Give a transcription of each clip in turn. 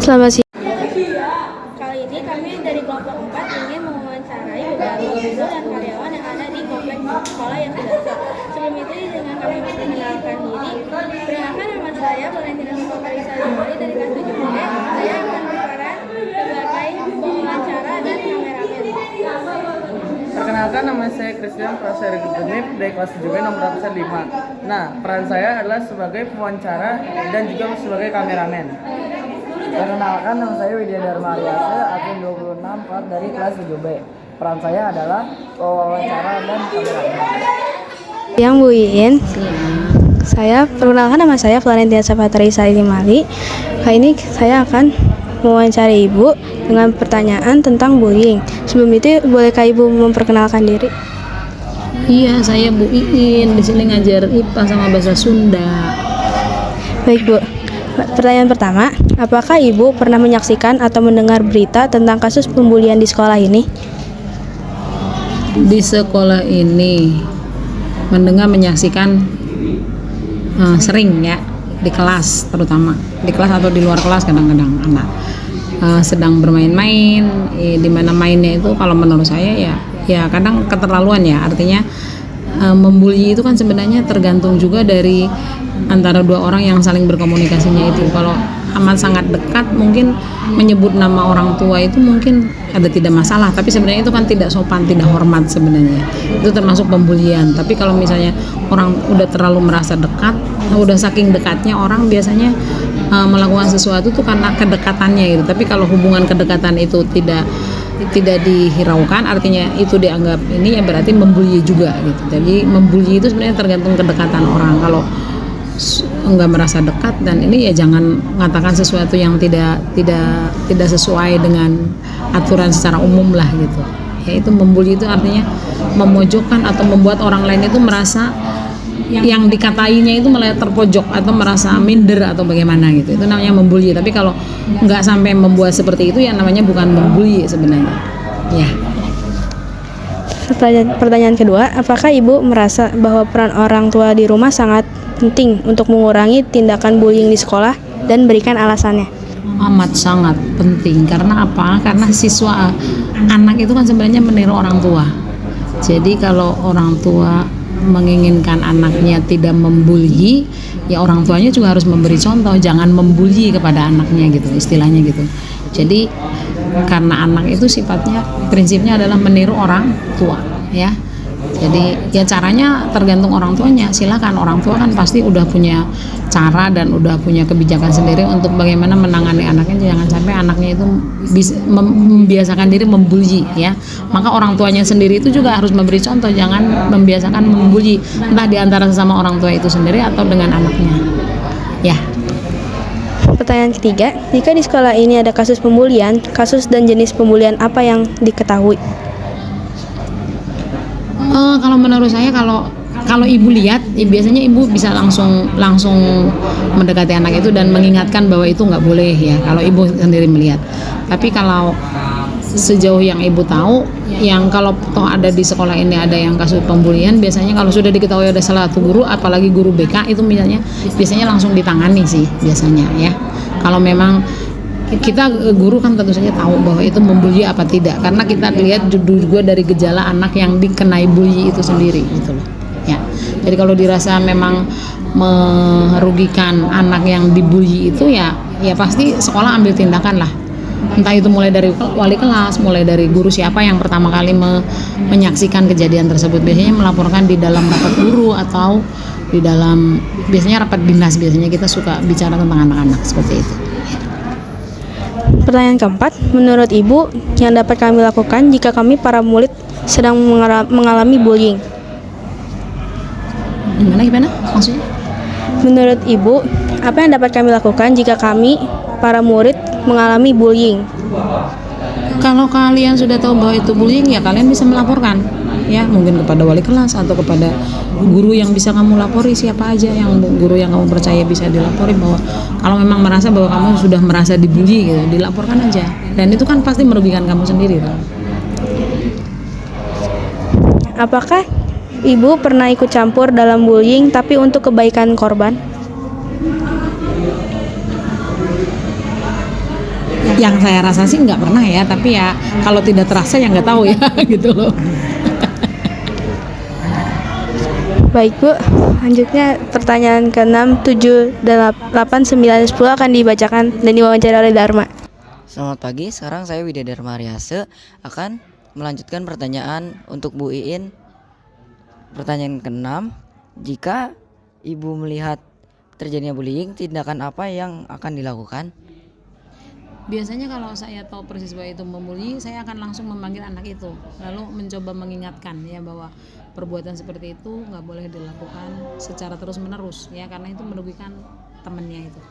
Selamat siang. Kali ini kami dari kelompok 4 ingin mewawancarai beberapa guru dan karyawan yang ada di kompleks sekolah yang sudah tua. Sebelum itu dengan kami memperkenalkan diri. Perkenalkan, nama saya Valentina Sofakarisa Limali dari kelas 7B. Saya akan berperan sebagai pewawancara dan kameramen. Perkenalkan, nama saya Christian Praseri Genip dari kelas 7B nomor 5. Nah, peran saya adalah sebagai pewawancara dan juga sebagai kameramen. Perkenalkan, nama saya Widya Dharma Aryase, akun 26 plat dari kelas 7B. Peran saya adalah pewawancara dan kameramen. Yang Bu Iin. Perkenalkan, nama saya Valentina Sofakarisa Limali. Kali ini saya akan mewawancarai Ibu dengan pertanyaan tentang bullying. Sebelum itu, bolehkah Ibu memperkenalkan diri? Iya, saya Bu Iin. Di sini ngajar IPA sama bahasa Sunda. Baik, Bu. Pertanyaan pertama, apakah Ibu pernah menyaksikan atau mendengar berita tentang kasus pembulian di sekolah ini? Di sekolah ini menyaksikan sering ya, di kelas terutama. Di kelas atau di luar kelas kadang-kadang anak sedang bermain-main, di mana mainnya itu kalau menurut saya ya kadang keterlaluan ya. Artinya membuli itu kan sebenarnya tergantung juga dari antara dua orang yang saling berkomunikasinya itu. Kalau amat sangat dekat mungkin menyebut nama orang tua itu mungkin ada tidak masalah, tapi sebenarnya itu kan tidak sopan, tidak hormat sebenarnya. Itu termasuk pembulian. Tapi kalau misalnya orang udah terlalu merasa dekat, udah saking dekatnya orang biasanya melakukan sesuatu tuh karena kedekatannya gitu. Tapi kalau hubungan kedekatan itu tidak dihiraukan, artinya itu dianggap ini ya berarti membuli juga gitu. Jadi membuli itu sebenarnya tergantung kedekatan orang. Kalau enggak merasa dekat dan ini ya jangan mengatakan sesuatu yang tidak sesuai dengan aturan secara umum lah gitu. Ya itu membuli itu artinya memojokkan atau membuat orang lain itu merasa yang dikatainya itu malah terpojok atau merasa minder atau bagaimana gitu. Itu namanya membuli. Tapi kalau nggak sampai membuat seperti itu ya namanya bukan membuli sebenarnya. Ya. Pertanyaan kedua, apakah Ibu merasa bahwa peran orang tua di rumah sangat penting untuk mengurangi tindakan bullying di sekolah dan berikan alasannya? Amat sangat penting. Karena apa? Karena anak itu kan sebenarnya meniru orang tua. Jadi kalau orang tua menginginkan anaknya tidak membuli, ya orang tuanya juga harus memberi contoh, jangan membuli kepada anaknya gitu, istilahnya gitu. Jadi karena anak itu sifatnya, prinsipnya adalah meniru orang tua ya. Jadi ya caranya tergantung orang tuanya. Silakan, orang tua kan pasti udah punya cara dan udah punya kebijakan sendiri untuk bagaimana menangani anaknya. Jangan sampai anaknya itu membiasakan diri membuli ya. Maka orang tuanya sendiri itu juga harus memberi contoh, jangan membiasakan membuli, entah di antara sesama orang tua itu sendiri atau dengan anaknya. Ya. Pertanyaan ketiga, jika di sekolah ini ada kasus pembulian, kasus dan jenis pembulian apa yang diketahui? Kalau menurut saya kalau ibu lihat, biasanya ibu bisa langsung mendekati anak itu dan mengingatkan bahwa itu nggak boleh ya. Kalau ibu sendiri melihat. Tapi kalau sejauh yang ibu tahu, yang kalau toh ada di sekolah ini ada yang kasus pembulian, biasanya kalau sudah diketahui ada salah satu guru, apalagi guru BK itu biasanya langsung ditangani sih biasanya ya. Kalau memang kita guru kan tentu saja tahu bahwa itu membuli apa tidak, karena kita lihat juga dari gejala anak yang dikenai bully itu sendiri gitu loh ya. Jadi kalau dirasa memang merugikan anak yang dibully itu ya pasti sekolah ambil tindakan lah, entah itu mulai dari wali kelas, mulai dari guru siapa yang pertama kali menyaksikan kejadian tersebut. Biasanya melaporkan di dalam rapat guru atau di dalam biasanya rapat dinas, biasanya kita suka bicara tentang anak-anak seperti itu. Pertanyaan keempat, menurut Ibu yang dapat kami lakukan jika kami para murid sedang mengalami bullying? Gimana maksudnya? Menurut Ibu, apa yang dapat kami lakukan jika kami para murid mengalami bullying? Kalau kalian sudah tahu bahwa itu bullying ya kalian bisa melaporkan ya, mungkin kepada wali kelas atau kepada guru yang bisa kamu lapori, siapa aja yang guru yang kamu percaya bisa dilapori, bahwa kalau memang merasa bahwa kamu sudah merasa dibully gitu, dilaporkan aja. Dan itu kan pasti merugikan kamu sendiri kan. Apakah Ibu pernah ikut campur dalam bullying tapi untuk kebaikan korban? Yang saya rasa sih nggak pernah ya, tapi ya kalau tidak terasa ya nggak tahu ya gitu loh. Baik Bu, lanjutnya pertanyaan ke-6, 7, 8, 9, 10 akan dibacakan dan diwawancara oleh Dharma. Selamat pagi, sekarang saya Widya Dharma Aryase akan melanjutkan pertanyaan untuk Bu Iin. Pertanyaan ke-6, jika Ibu melihat terjadinya bullying, tindakan apa yang akan dilakukan? Biasanya kalau saya tahu persis bahwa itu membuli, saya akan langsung memanggil anak itu, lalu mencoba mengingatkan ya bahwa perbuatan seperti itu nggak boleh dilakukan secara terus menerus ya, karena itu merugikan temannya itu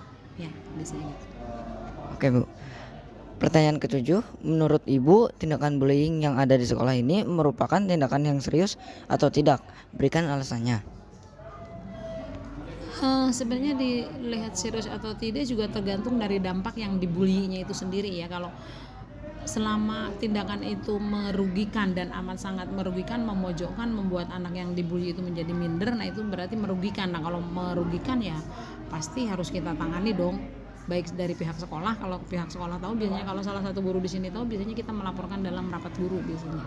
ya, biasanya gitu. Oke Bu. Pertanyaan ke-7, menurut Ibu tindakan bullying yang ada di sekolah ini merupakan tindakan yang serius atau tidak? Berikan alasannya. Sebenarnya dilihat serius atau tidak juga tergantung dari dampak yang dibulinya itu sendiri ya. Kalau selama tindakan itu merugikan dan amat sangat merugikan, memojokkan, membuat anak yang dibully itu menjadi minder, nah itu berarti merugikan. Nah kalau merugikan ya pasti harus kita tangani dong, baik dari pihak sekolah. Kalau pihak sekolah tahu, biasanya kalau salah satu guru di sini tahu, biasanya kita melaporkan dalam rapat guru biasanya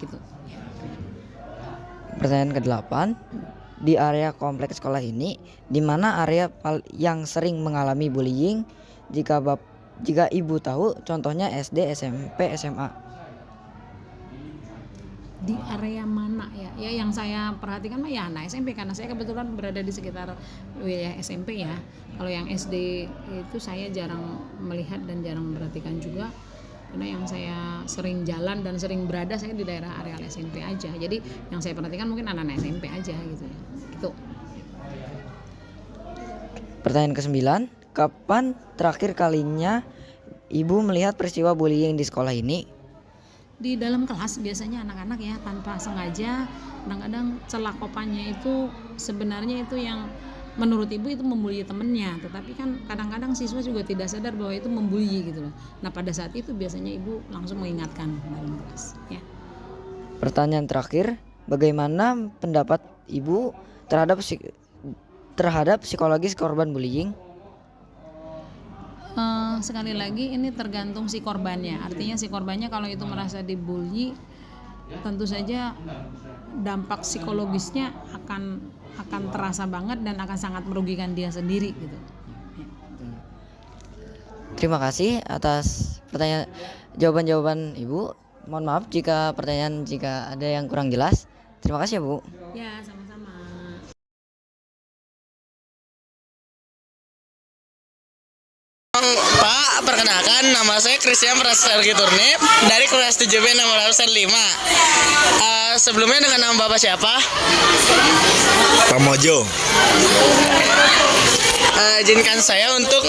gitu. Pertanyaan ke-8, di area kompleks sekolah ini, di mana area yang sering mengalami bullying? Jika Ibu tahu, contohnya SD, SMP, SMA. Di area mana ya? Ya yang saya perhatikan mah ya anak SMP, karena saya kebetulan berada di sekitar wilayah SMP ya. Kalau yang SD itu saya jarang melihat dan jarang memperhatikan juga, karena yang saya sering jalan dan sering berada saya di daerah area SMP aja. Jadi yang saya perhatikan mungkin anak-anak SMP aja gitu ya. Gitu. Pertanyaan ke-9, kapan terakhir kalinya Ibu melihat peristiwa bullying di sekolah ini? Di dalam kelas biasanya anak-anak ya tanpa sengaja, kadang-kadang celakopannya itu sebenarnya itu yang menurut Ibu itu membuli temennya, tetapi kan kadang-kadang siswa juga tidak sadar bahwa itu membuli gitu loh. Nah pada saat itu biasanya Ibu langsung mengingatkan dalam kelas ya. Pertanyaan terakhir, bagaimana pendapat Ibu terhadap psikologis korban bullying? Sekali lagi ini tergantung si korbannya. Artinya si korbannya kalau itu merasa dibully, tentu saja dampak psikologisnya akan terasa banget dan akan sangat merugikan dia sendiri gitu. Terima kasih atas jawaban-jawaban Ibu. Mohon maaf jika ada yang kurang jelas. Terima kasih ya Bu. Ya, sama-sama. Pak, perkenalkan nama saya Christian Prasergi Turnip dari kelas 7B nomor 5. Sebelumnya dengan nama Bapak siapa? Pak Mojo. Izinkan saya untuk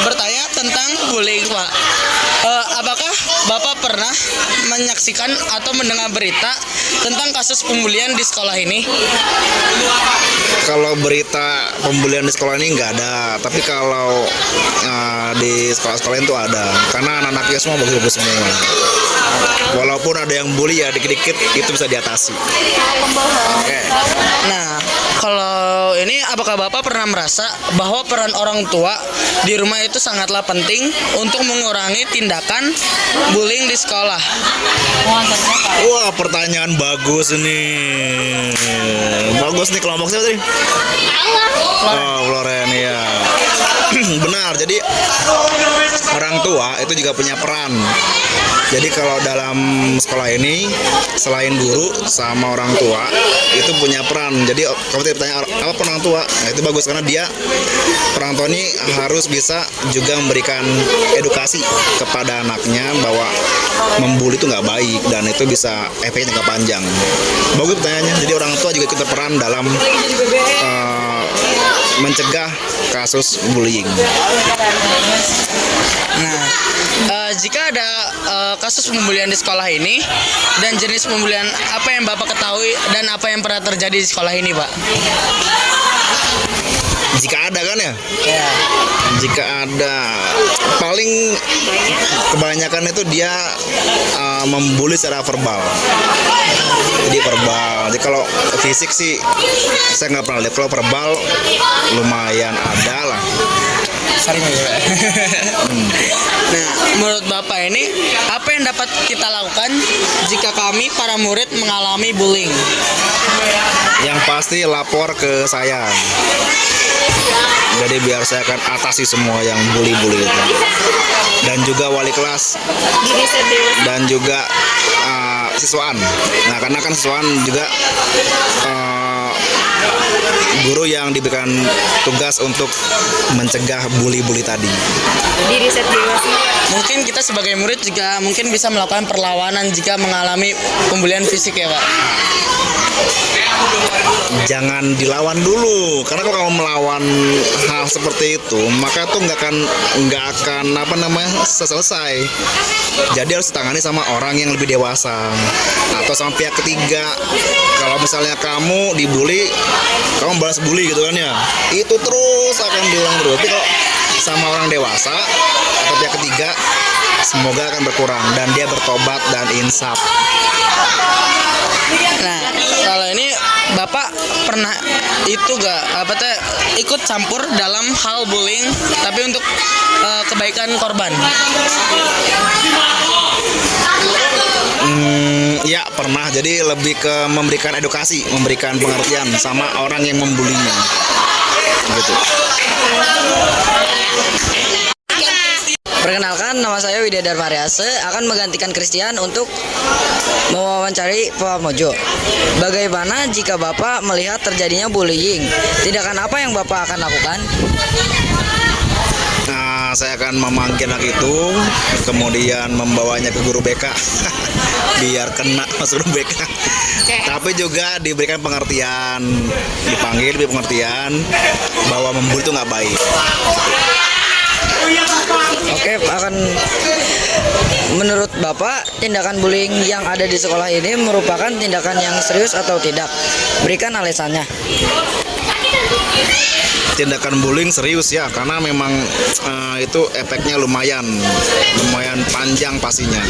bertanya tentang bullying, Pak. Apakah Bapak pernah menyaksikan atau mendengar berita tentang kasus pembulian di sekolah ini? Kalau berita pembulian di sekolah ini nggak ada, tapi kalau di sekolah-sekolah itu ada, karena anak-anaknya semua bagus-bagus semua. Walaupun ada yang bully ya dikit-dikit itu bisa diatasi. Oke. Nah, kalau ini apakah Bapak pernah merasa bahwa peran orang tua di rumah itu sangatlah penting untuk mengurangi tindakan bullying di sekolah? Wah, pertanyaan bagus nih. Bagus nih, kelompok siapa tadi? Oh, Floren ya. Benar, jadi orang tua itu juga punya peran. Jadi kalau dalam sekolah ini selain guru sama orang tua itu punya peran. Jadi kalau ditanya apa peran orang tua, nah itu bagus karena dia orang tua ini harus bisa juga memberikan edukasi kepada anaknya bahwa membuli itu nggak baik dan itu bisa efeknya jangka panjang. Bagus pertanyaannya. Jadi orang tua juga ikut berperan dalam mencegah kasus bullying. Nah, jika ada kasus pembulian di sekolah ini dan jenis pembulian apa yang Bapak ketahui dan apa yang pernah terjadi di sekolah ini, Pak? Jika ada kan ya? Ya. Jika ada, paling kebanyakan itu dia membuli secara verbal. Jadi verbal. Jadi kalau fisik sih saya nggak pernah lihat. Kalau verbal lumayan ada lah. Sering aja Pak. Nah, menurut Bapak ini apa yang dapat kita lakukan jika kami para murid mengalami bullying? Yang pasti lapor ke saya. Jadi biar saya akan atasi semua yang bully-bully itu. Dan juga wali kelas. Dan juga siswaan. Nah, karena kan siswaan juga guru yang diberikan tugas untuk mencegah bully-bully tadi. Mungkin kita sebagai murid juga mungkin bisa melakukan perlawanan jika mengalami pembulian fisik ya Pak. Jangan dilawan dulu, karena kalau kamu melawan hal seperti itu, maka tuh nggak akan selesai. Jadi harus ditangani sama orang yang lebih dewasa atau sama pihak ketiga. Kalau misalnya kamu dibully, kamu balas bully gitu kan ya, itu terus akan diulang terus. Tapi kalau sama orang dewasa atau pihak ketiga, semoga akan berkurang dan dia bertobat dan insaf. Nah, kalau ini Bapak pernah itu ikut campur dalam hal bullying tapi untuk kebaikan korban? Ya pernah, jadi lebih ke memberikan edukasi, memberikan pengertian sama orang yang membulinya gitu. Perkenalkan, nama saya Widya Darmariase, akan menggantikan Christian untuk mewawancari Pak Mojo. Bagaimana jika Bapak melihat terjadinya bullying? Tindakan apa yang Bapak akan lakukan? Nah, saya akan memanggil anak itu, kemudian membawanya ke guru BK biar kena masuk guru BK. Tapi juga diberikan pengertian, dipanggil, diberi pengertian bahwa membuli itu nggak baik. Oke, menurut Bapak, tindakan bullying yang ada di sekolah ini merupakan tindakan yang serius atau tidak? Berikan alasannya. Tindakan bullying serius ya, karena memang itu efeknya lumayan panjang pastinya.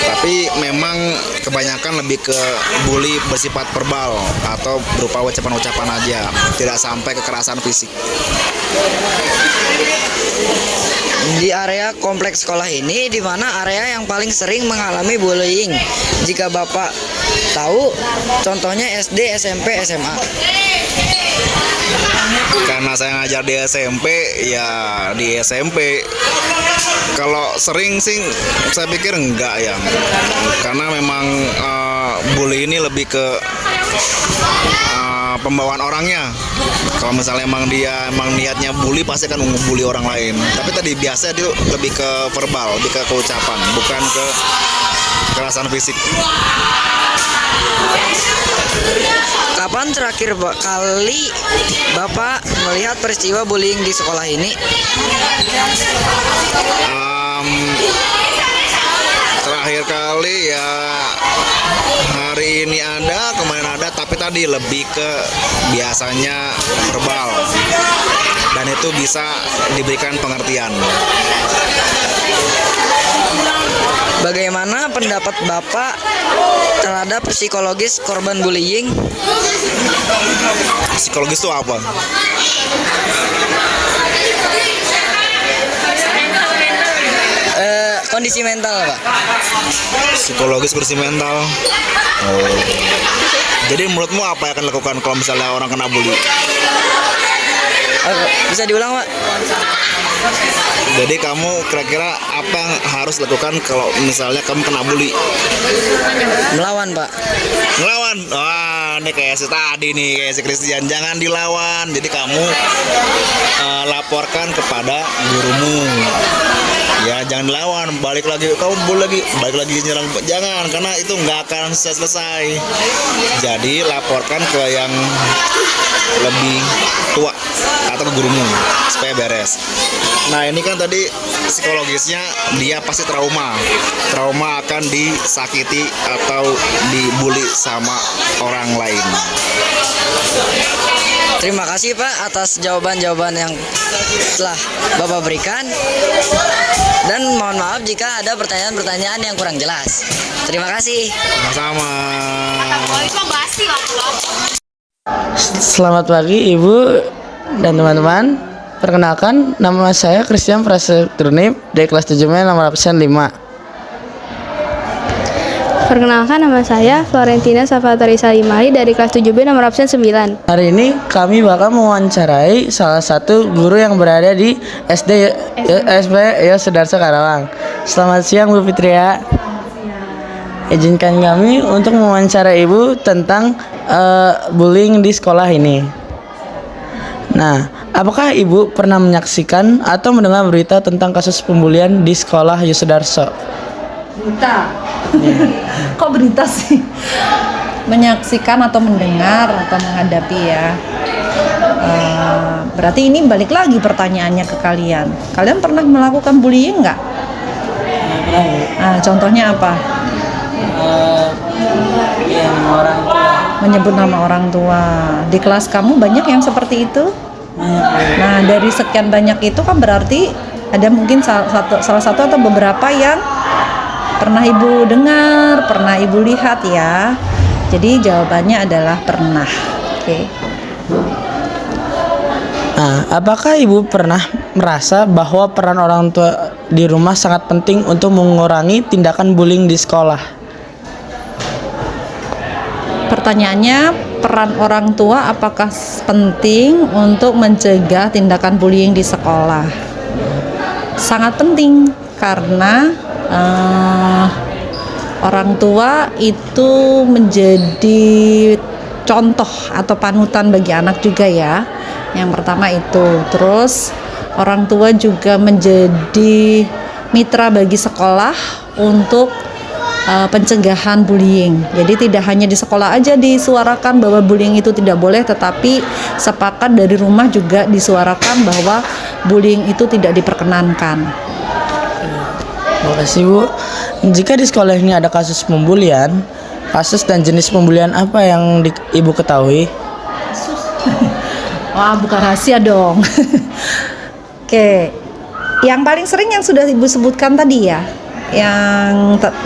Tapi memang kebanyakan lebih ke bully bersifat verbal atau berupa ucapan-ucapan aja, tidak sampai kekerasan fisik. Di area kompleks sekolah ini, di mana area yang paling sering mengalami bullying? Jika Bapak tahu, contohnya SD, SMP, SMA. Karena saya ngajar di SMP, ya di SMP. Kalau sering sih, saya pikir enggak ya. Karena memang bully ini lebih ke pembawaan orangnya. Kalau misalnya emang niatnya bully, pasti akan ngebully orang lain. Tapi tadi biasa itu lebih ke verbal, lebih ke ucapan, bukan ke kekerasan fisik. Kapan terakhir kali Bapak melihat peristiwa bullying di sekolah ini? Terakhir kali ya hari ini ada, kemarin ada, tapi tadi lebih ke biasanya verbal dan itu bisa diberikan pengertian. Bagaimana pendapat Bapak terhadap psikologis korban bullying? Psikologis itu apa? Kondisi mental, Pak. Psikologis, kondisi mental. Oh. Jadi menurutmu apa yang akan dilakukan kalau misalnya orang kena bully? Bisa diulang, Pak? Jadi kamu kira-kira apa yang harus dilakukan kalau misalnya kamu kena bully? Melawan, Pak. Melawan? Wah, ini kayak si tadi nih, kayak si Christian. Jangan dilawan. Jadi kamu laporkan kepada gurumu. Ya jangan dilawan, balik lagi, kamu bully lagi nyerang. Jangan, karena itu nggak akan selesai. Jadi laporkan ke yang lebih tua atau ke gurumu supaya beres. Nah ini kan tadi psikologisnya dia pasti trauma akan disakiti atau dibully sama orang lain. Terima kasih Pak atas jawaban-jawaban yang telah Bapak berikan. Dan mohon maaf jika ada pertanyaan-pertanyaan yang kurang jelas. Terima kasih. Sama-sama. Selamat pagi Ibu dan teman-teman. Perkenalkan, nama saya Christian Prasetrunip dari kelas 7B nomor absen 5. Perkenalkan, nama saya Florentina Safatari Salimari dari kelas 7B nomor absen 9. Hari ini kami bakal mewawancarai salah satu guru yang berada di SP Yosudarso Karawang. Selamat siang Bu Fitria. Izinkan kami untuk mewawancarai Ibu tentang bullying di sekolah ini. Nah, apakah Ibu pernah menyaksikan atau mendengar berita tentang kasus pembulian di sekolah Yosudarso? Berita. Kok berita sih? Menyaksikan atau mendengar atau menghadapi ya. Berarti ini balik lagi pertanyaannya ke kalian. Kalian pernah melakukan bullying nggak? Contohnya apa? Menyebut nama orang tua. Di kelas kamu banyak yang seperti itu? Nah, dari sekian banyak itu kan berarti ada mungkin salah satu atau beberapa yang pernah Ibu dengar, pernah Ibu lihat ya. Jadi jawabannya adalah pernah. Oke. Nah, apakah Ibu pernah merasa bahwa peran orang tua di rumah sangat penting untuk mengurangi tindakan bullying di sekolah? Pertanyaannya, peran orang tua apakah penting untuk mencegah tindakan bullying di sekolah? Sangat penting karena orang tua itu menjadi contoh atau panutan bagi anak juga ya. Yang pertama itu. Terus orang tua juga menjadi mitra bagi sekolah untuk pencegahan bullying. Jadi tidak hanya di sekolah aja disuarakan bahwa bullying itu tidak boleh, tetapi sepakat dari rumah juga disuarakan bahwa bullying itu tidak diperkenankan. Terima kasih Bu. Jika di sekolah ini ada kasus pembulian, kasus dan jenis pembulian apa yang Ibu ketahui? Wah, bukan rahasia dong. Oke, yang paling sering yang sudah Ibu sebutkan tadi ya,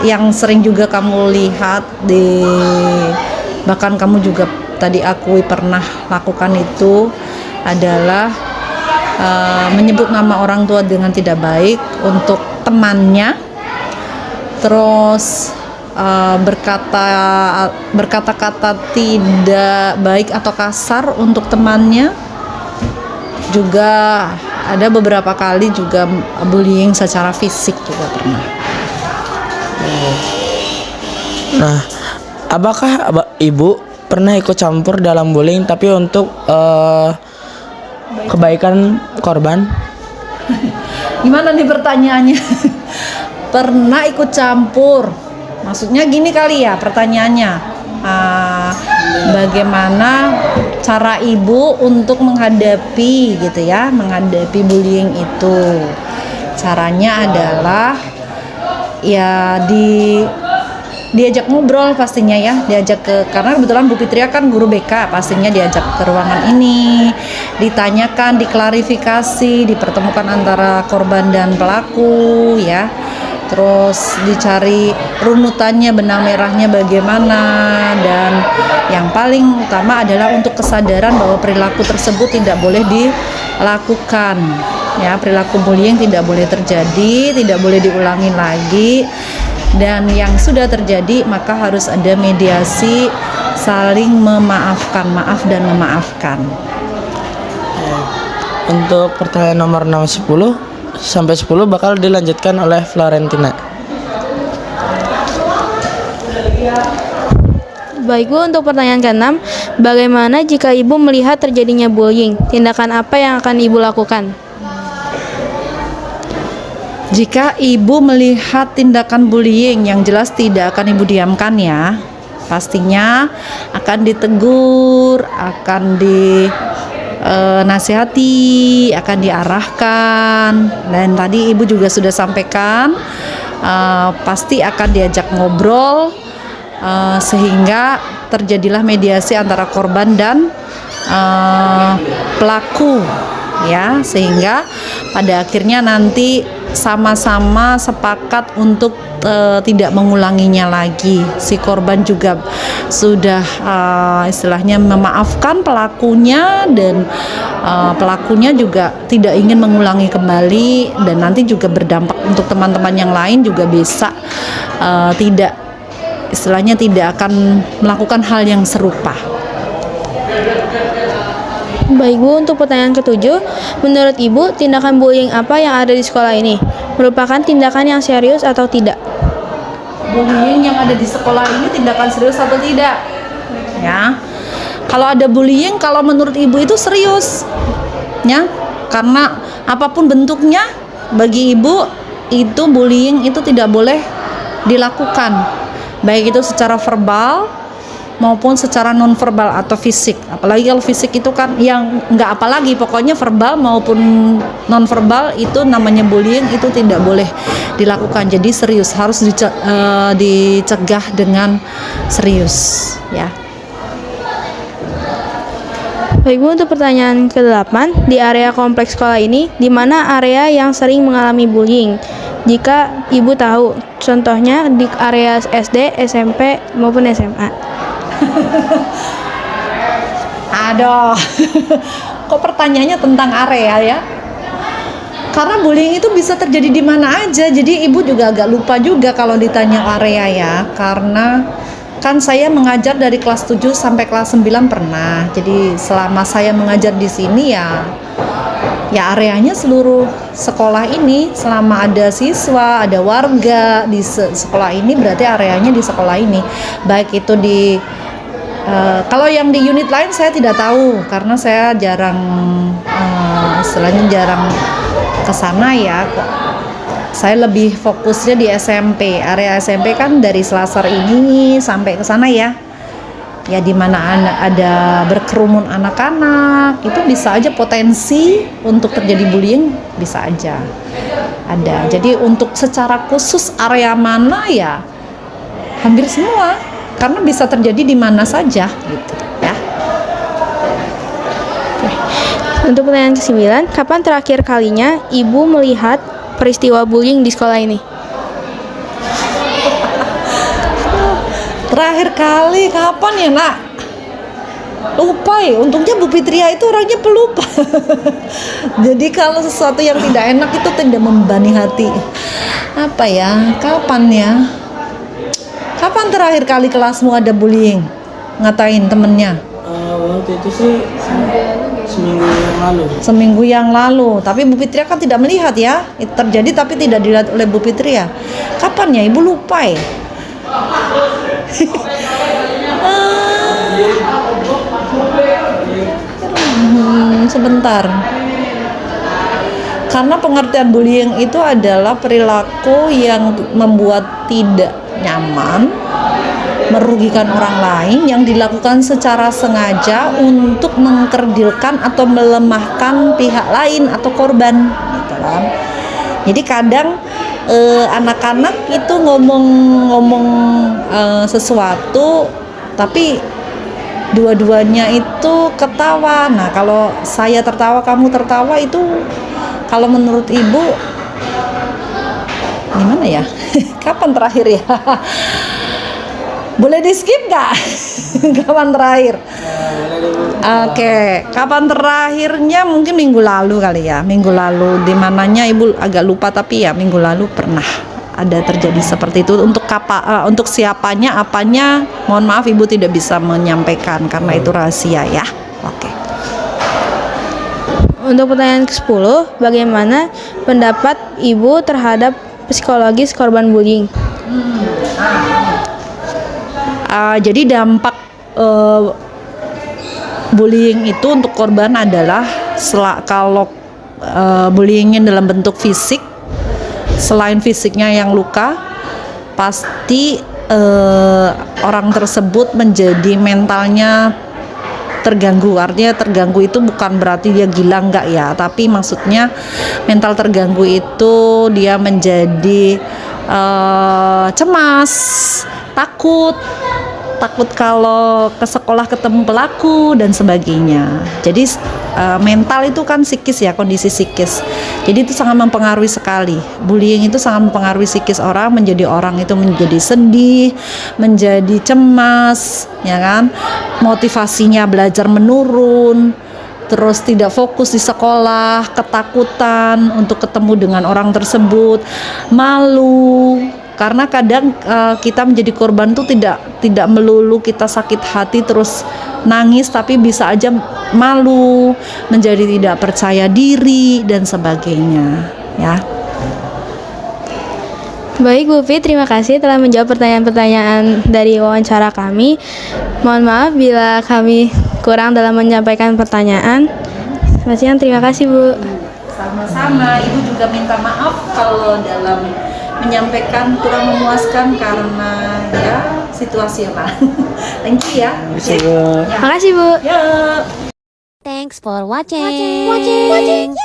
yang sering juga kamu lihat bahkan kamu juga tadi akui pernah lakukan itu adalah menyebut nama orang tua dengan tidak baik untuk temannya, terus berkata-kata tidak baik atau kasar untuk temannya. Juga ada beberapa kali juga bullying secara fisik juga pernah. Nah, apakah Ibu pernah ikut campur dalam bullying tapi untuk kebaikan korban? Gimana nih pertanyaannya? Pernah ikut campur? Maksudnya gini kali ya pertanyaannya. Bagaimana cara Ibu untuk menghadapi gitu ya, menghadapi bullying itu? Caranya adalah ya diajak ngobrol pastinya ya, karena kebetulan Bu Fitria kan guru BK, pastinya diajak ke ruangan ini, ditanyakan, diklarifikasi, dipertemukan antara korban dan pelaku ya. Terus dicari runutannya, benang merahnya bagaimana, dan yang paling utama adalah untuk kesadaran bahwa perilaku tersebut tidak boleh dilakukan ya, perilaku bullying tidak boleh terjadi, tidak boleh diulangi lagi. Dan yang sudah terjadi maka harus ada mediasi, saling memaafkan, maaf dan memaafkan. Untuk pertanyaan nomor 10 sampai 10 bakal dilanjutkan oleh Florentina. Baik Bu, untuk pertanyaan ke-6, bagaimana jika Ibu melihat terjadinya bullying? Tindakan apa yang akan Ibu lakukan? Jika Ibu melihat tindakan bullying, yang jelas tidak akan Ibu diamkan ya. Pastinya akan ditegur, akan nasihati, akan diarahkan. Dan tadi Ibu juga sudah sampaikan, pasti akan diajak ngobrol, sehingga terjadilah mediasi antara korban dan pelaku ya, sehingga pada akhirnya nanti sama-sama sepakat untuk tidak mengulanginya lagi. Si korban juga sudah istilahnya memaafkan pelakunya, dan pelakunya juga tidak ingin mengulangi kembali, dan nanti juga berdampak untuk teman-teman yang lain juga bisa tidak istilahnya tidak akan melakukan hal yang serupa. Baik Bu, untuk pertanyaan ketujuh, menurut Ibu tindakan bullying apa yang ada di sekolah ini? Merupakan tindakan yang serius atau tidak? Bullying yang ada di sekolah ini tindakan serius atau tidak? Ya, kalau ada bullying, kalau menurut Ibu itu serius, ya, karena apapun bentuknya bagi Ibu itu bullying itu tidak boleh dilakukan, baik itu secara verbal maupun secara nonverbal atau fisik. Apalagi kalau fisik itu kan yang nggak apalagi, pokoknya verbal maupun nonverbal itu namanya bullying, itu tidak boleh dilakukan. Jadi serius, harus dicegah dengan serius, ya. Baik Bu, untuk pertanyaan ke-8, di area kompleks sekolah ini, di mana area yang sering mengalami bullying? Jika Ibu tahu, contohnya di area SD, SMP, maupun SMA. Aduh, kok pertanyaannya tentang area ya? Karena bullying itu bisa terjadi di mana aja. Jadi Ibu juga agak lupa juga kalau ditanya area ya. Karena kan saya mengajar dari kelas 7 sampai kelas 9 pernah. Jadi selama saya mengajar di sini ya areanya seluruh sekolah ini. Selama ada siswa, ada warga di sekolah ini, berarti areanya di sekolah ini. Baik itu di kalau yang di unit lain saya tidak tahu, karena saya jarang istilahnya jarang ke sana ya. Saya lebih fokusnya di SMP. Area SMP kan dari Selasar ini sampai ke sana ya. Ya, di mana ada berkerumun anak-anak, itu bisa aja potensi untuk terjadi bullying, bisa aja ada. Jadi untuk secara khusus area mana ya hampir semua, karena bisa terjadi di mana saja gitu ya. Untuk pertanyaan ke-9, kapan terakhir kalinya Ibu melihat peristiwa bullying di sekolah ini? Terakhir kali kapan ya nak? Lupa ya, untungnya Bu Fitria itu orangnya pelupa. Jadi kalau sesuatu yang tidak enak itu tidak membebani hati. Apa ya, kapan ya? Kapan terakhir kali kelasmu ada bullying? Ngatain temennya? Waktu itu sih seminggu yang lalu. Seminggu yang lalu. Tapi Bu Fitria kan tidak melihat ya. Itu terjadi tapi tidak dilihat oleh Bu Fitria. Kapan ya? Ibu lupa ya? Sebentar. Karena pengertian bullying itu adalah perilaku yang membuat tidak nyaman, merugikan orang lain, yang dilakukan secara sengaja untuk mengkerdilkan atau melemahkan pihak lain atau korban, gitu kan. Jadi kadang anak-anak itu ngomong sesuatu tapi dua-duanya itu ketawa. Nah, kalau saya tertawa, kamu tertawa, itu kalau menurut Ibu gimana ya? Kapan terakhir ya? Boleh di skip nggak? Kapan terakhir? Oke, kapan terakhirnya? Mungkin minggu lalu kali ya. Minggu lalu, di mananya Ibu agak lupa, tapi ya minggu lalu pernah ada terjadi seperti itu. Untuk siapanya, apanya, mohon maaf Ibu tidak bisa menyampaikan karena itu rahasia ya. Oke. Untuk pertanyaan ke-10, bagaimana pendapat Ibu terhadap psikologis korban bullying? Jadi dampak bullying itu untuk korban adalah kalau bullyingnya dalam bentuk fisik, selain fisiknya yang luka, pasti orang tersebut menjadi mentalnya terganggu. Artinya terganggu itu bukan berarti dia gila, enggak ya, tapi maksudnya mental terganggu itu dia menjadi cemas, takut, takut kalau ke sekolah ketemu pelaku dan sebagainya. Jadi mental itu kan psikis ya, kondisi psikis. Jadi itu sangat mempengaruhi sekali. Bullying itu sangat mempengaruhi psikis orang, menjadi orang itu menjadi sedih, menjadi cemas, ya kan? Motivasinya belajar menurun, terus tidak fokus di sekolah, ketakutan untuk ketemu dengan orang tersebut, malu. Karena kadang kita menjadi korban tuh tidak melulu kita sakit hati terus nangis, tapi bisa aja malu, menjadi tidak percaya diri dan sebagainya, ya. Baik Bu Fi, terima kasih telah menjawab pertanyaan-pertanyaan dari wawancara kami. Mohon maaf bila kami kurang dalam menyampaikan pertanyaan. Terima kasih Bu. Sama-sama, Ibu juga minta maaf kalau dalam menyampaikan kurang memuaskan karena ya situasional. Thank you ya. Makasih Bu. Ya. Thanks for watching.